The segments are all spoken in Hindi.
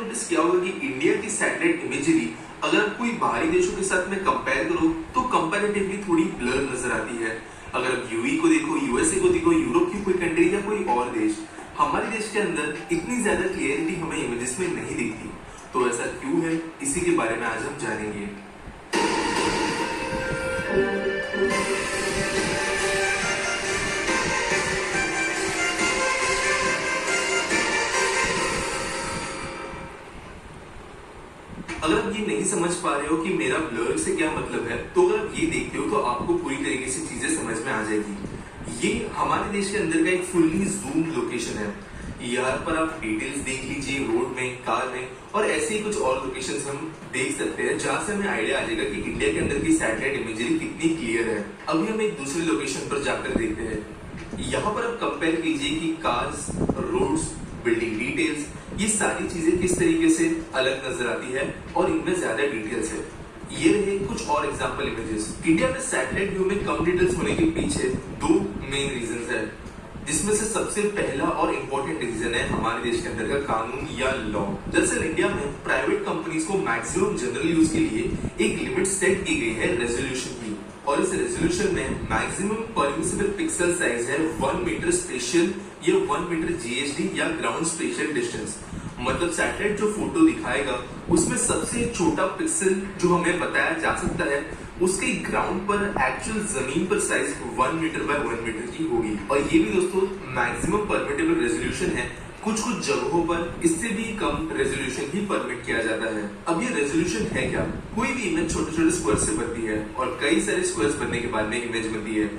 नोटिस किया होगा कि इंडिया की सैटेलाइट इमेजरी अगर आप कोई बाहरी देशों के साथ में कंपेयर करो तो कंपैरेटिवली थोड़ी ब्लर नजर आती है। अगर आप यूई को देखो, यूएसए को देखो, यूरोप की कोई कंट्री या कोई और देश, हमारे देश के अंदर इतनी ज्यादा क्लियरिटी हमें इमेजेस में नहीं दिखती। तो ऐसा क्यों है, इसी के बारे में आज हम जानेंगे। अगर आप ये नहीं समझ पा रहे हो कि मेरा ब्लर से क्या मतलब है, तो अगर आप ये देखते हो तो आपको पूरी तरीके से चीजें समझ में आ जाएगी। ये हमारे देश के अंदर का एक फुल्ली जूम लोकेशन है। यहाँ पर आप डिटेल्स देख लीजिए, रोड में, कार में, और ऐसे ही कुछ और लोकेशंस हम देख सकते हैं जहां से हमें आइडिया आ जाएगा कि इंडिया के अंदर की सैटेलाइट इमेजरी कितनी क्लियर है। अभी हम एक दूसरे लोकेशन पर जाकर देखते हैं। यहाँ पर आप कंपेयर कीजिए कि कार्स, रोड्स, बिल्डिंग डिटेल्स, ये सारी चीजें किस तरीके से अलग नजर आती है और इनमें ज्यादा डिटेल्स है। ये रहे कुछ और एग्जांपल इमेजेस। इंडिया में सैटेलाइट व्यू में कम डिटेल्स होने के पीछे दो मेन रीजंस है, जिसमें से सबसे पहला और इम्पोर्टेंट रीजन है हमारे देश के अंदर का कानून या लॉ। दरअसल इंडिया में प्राइवेट कंपनीज को मैक्सिमम जनरल यूज के लिए एक लिमिट सेट की गई है रेजोल्यूशन की, और इस रेजोल्यूशन में मैक्सिमम परमिसिबल पिक्सल साइज है 1 मीटर स्पेशल या 1 मीटर जीएसडी या ग्राउंड स्पेशल डिस्टेंस। मतलब सैटेलाइट जो फोटो दिखाएगा उसमें सबसे छोटा पिक्सल जो हमें बताया जा सकता है उसके ग्राउंड पर एक्चुअल जमीन पर साइज 1 मीटर बाय 1 मीटर की होगी। और ये भी दोस्तों मैक्सिमम परमिटेबल रेजोल्यूशन है। कुछ कुछ जगहों पर इससे भी कम रेजोल्यूशन ही परमिट किया जाता है। अब ये रेजोल्यूशन है क्या? कोई भी इमेज छोटे छोटे स्क्वायर से बनती है और कई सारे स्क्वायर्स बनने के बाद में इमेज बनती है।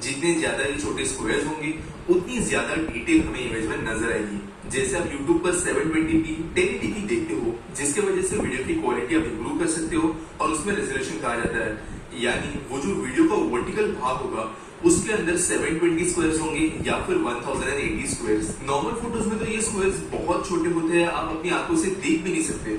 जितने ज्यादा ये छोटे स्क्वायर्स होंगे उतनी ज्यादा डिटेल हमें इमेज में नजर आएगी। जैसे आप YouTube पर 720p 1080p देखते हो, जिसके वजह से वीडियो की क्वालिटी आप इंप्रूव कर सकते हो और उसमें रेजोल्यूशन कहा जाता है। यानी वो जो वीडियो का वर्टिकल भाग होगा उसके अंदर 720 स्क्वायर्स होंगे या फिर 1080 स्क्वायर्स। नॉर्मल फोटोज में तो ये स्क्वायर्स बहुत छोटे होते हैं, आप अपनी आंखों से देख भी नहीं सकते।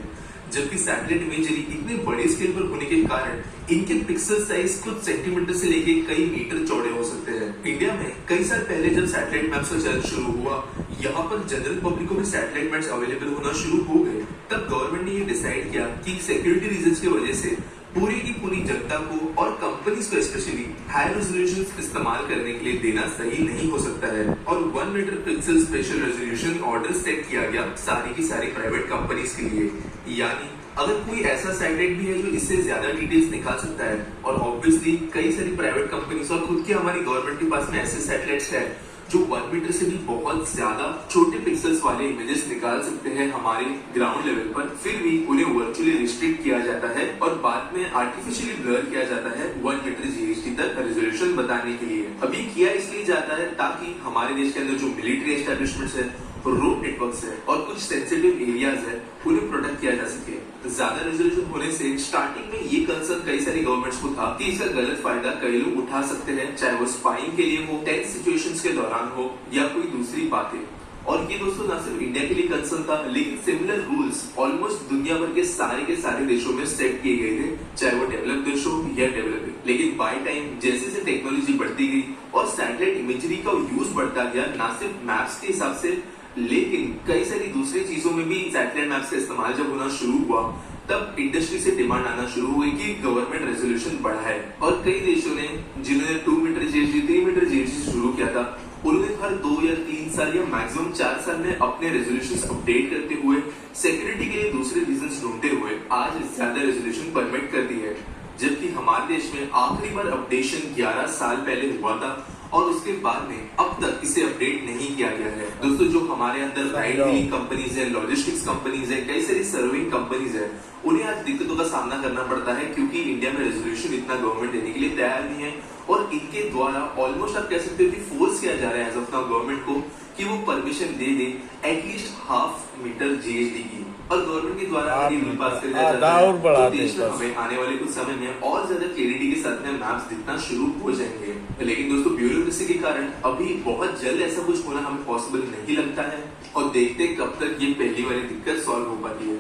जबकि सैटेलाइट इमेजरी इतने बड़े स्केल पर होने के कारण इनके पिक्सल साइज कुछ सेंटीमीटर से लेके कई मीटर चौड़े हो सकते हैं। इंडिया में कई साल पहले जब सैटेलाइट मैप्स का चलन शुरू हुआ, यहाँ पर जनरल पब्लिक को भी सैटेलाइट मैप्स अवेलेबल होना शुरू हो गए। तब गवर्नमेंट ने ये डिसाइड किया कि सिक्योरिटी रीजंस की वजह से पूरी की पूरी जनता को और कंपनीज को स्पेशली हाई रेजोल्यूशन इस्तेमाल करने के लिए देना सही नहीं हो सकता है, और 1 metre pixel spatial resolution order set किया गया सारी की सारी प्राइवेट कंपनीज के लिए। यानी अगर कोई ऐसा सैटेलाइट भी है जो इससे ज्यादा डिटेल्स निकाल सकता है, और ऑब्वियसली कई सारी प्राइवेट कंपनीज और खुद की हमारी गवर्नमेंट के पास में ऐसे सैटेलाइट्स है जो 1 मीटर से भी बहुत ज्यादा छोटे पिक्सल्स वाले इमेजेस निकाल सकते हैं हमारे ग्राउंड लेवल पर, फिर भी उन्हें वर्चुअली रिस्ट्रिक्ट किया जाता है और बाद में आर्टिफिशियली ब्लर किया जाता है 1 मीटर जीएसडी तक रेजोल्यूशन बताने के लिए। अभी किया इसलिए जाता है ताकि हमारे देश के अंदर जो मिलिट्री एस्टेब्लिशमेंट्स है, रोड नेटवर्क्स है और कुछ सेंसिटिव एरियाज है, उन्हें प्रोटेक्ट किया जा सके। ज्यादा रेजोल्यूशन होने से स्टार्टिंग में ये कंसर्न कई सारी गवर्नमेंट्स को था कि इसका गलत फायदा कई लोग उठा सकते हैं, चाहे वो स्पाइंग के लिए हो, टेंस सिचुएशंस के दौरान हो या कोई दूसरी बातें। और ये दोस्तों ना सिर्फ इंडिया के लिए कंसर्न था, लेकिन सिमिलर रूल्स ऑलमोस्ट दुनिया भर के सारे देशों में सेट किए गए थे, चाहे वो डेवलप देश हो या डेवलपिंग। लेकिन बाय टाइम जैसे जैसे टेक्नोलॉजी बढ़ती गई और सैटेलाइट इमेजरी का यूज बढ़ता गया, ना सिर्फ मैप्स के हिसाब से लेकिन कई सारी दूसरी चीजों में भी सैटेलाइट मैप्स का इस्तेमाल जब होना शुरू हुआ, तब इंडस्ट्री से डिमांड आना शुरू हुई कि गवर्नमेंट रेजोल्यूशन बढ़ाए। और कई देशों ने जिन्होंने 2 मीटर जीएसडी 3 मीटर जीएसडी शुरू किया था, उन्होंने हर 2 या 3 साल या मैक्सिमम 4 साल में अपने रेजोल्यूशन अपडेट करते हुए सिक्योरिटी के लिए दूसरे रीजन ढूंढते हुए आज ज्यादा रेजोल्यूशन परमिट कर दी है। जबकि हमारे देश में आखिरी बार अपडेशन 11 साल पहले हुआ था और उसके बाद में अब तक इसे अपडेट नहीं किया गया है। दोस्तों जो हमारे अंदर राइड व्हीलिंग कंपनीज है, लॉजिस्टिक्स कंपनीज है, कई सारी सर्विंग कंपनीज है, उन्हें आज दिक्कतों का सामना करना पड़ता है क्योंकि इंडिया में रेजोल्यूशन इतना गवर्नमेंट देने के लिए तैयार नहीं है, और इनके द्वारा ऑलमोस्ट आप कह सकते हो कि फोर्स किया जा रहा है एज ऑफ नाउ गवर्नमेंट को कि वो परमिशन दे दे एटलीस्ट 1/2 मीटर जीएसडी की। और गवर्नमेंट के द्वारा रूल पास कर दिया जाता है तो देश में हमें आने वाले कुछ समय में और ज्यादा क्लियरिटी के साथ में मैप्स दिखना शुरू हो जाएंगे। लेकिन दोस्तों ब्यूरोक्रेसी के कारण अभी बहुत जल्द ऐसा कुछ होना हमें पॉसिबल नहीं लगता है, और देखते कब तक ये पहली वाली दिक्कत सॉल्व हो पाती है।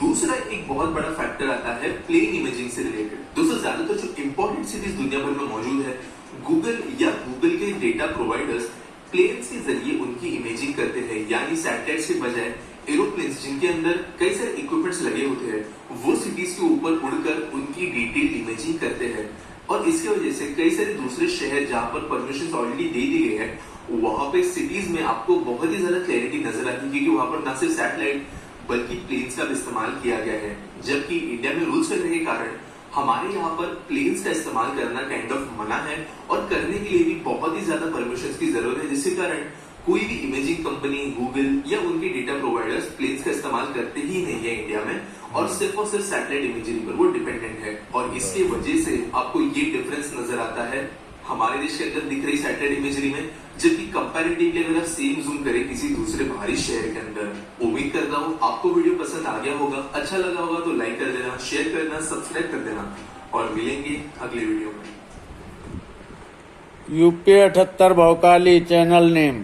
दूसरा एक बहुत बड़ा फैक्टर आता है प्लेन इमेजिंग से रिलेटेड। दोस्तों ज्यादातर जो इंपॉर्टेंट सिटीज दुनिया भर में मौजूद है, गूगल या गूगल के डेटा प्रोवाइडर्स प्लेन्स के जरिए उनकी इमेजिंग करते हैं, यानी सैटेलाइट्स के बजाय एरोप्लेन्स जिनके अंदर कई सारे इक्विपमेंट्स लगे होते हैं, वो सिटीज के ऊपर उड़कर उनकी डिटेल इमेजिंग करते हैं। और इसकी वजह से कई सारे दूसरे शहर जहां पर परमिशन ऑलरेडी दे दी गई है, वहां पे सिटीज में आपको बहुत ही ज्यादा क्लैरिटी नजर आती है, क्योंकि वहां पर ना सिर्फ सैटेलाइट बल्कि प्लेन्स का भी इस्तेमाल किया गया है। जबकि इंडिया में रूल्स करने के कारण हमारे यहाँ पर प्लेन्स का इस्तेमाल करना काइंड ऑफ मना है, और करने के लिए भी बहुत ही ज्यादा परमिशन की जरूरत है, जिसके कारण कोई भी इमेजिंग कंपनी, गूगल या उनके डेटा प्रोवाइडर्स प्लेन्स का इस्तेमाल करते ही नहीं है इंडिया में, और सिर्फ सैटेलाइट इमेजरी पर वो डिपेंडेंट है। और इसके वजह से आपको ये डिफरेंस नजर आता है हमारे देश के अंदर दिख रही सैटेलाइट इमेजरी में, जबकि कंपैरेटिवली अगर आप सेम जूम करें किसी दूसरे बाहरी शहर के अंदर। उम्मीद करता हूँ आपको वीडियो पसंद आ गया होगा, अच्छा लगा होगा तो लाइक कर देना, शेयर कर देना, सब्सक्राइब कर देना, और मिलेंगे अगले वीडियो में। UP 78 भौकाली चैनल नेम।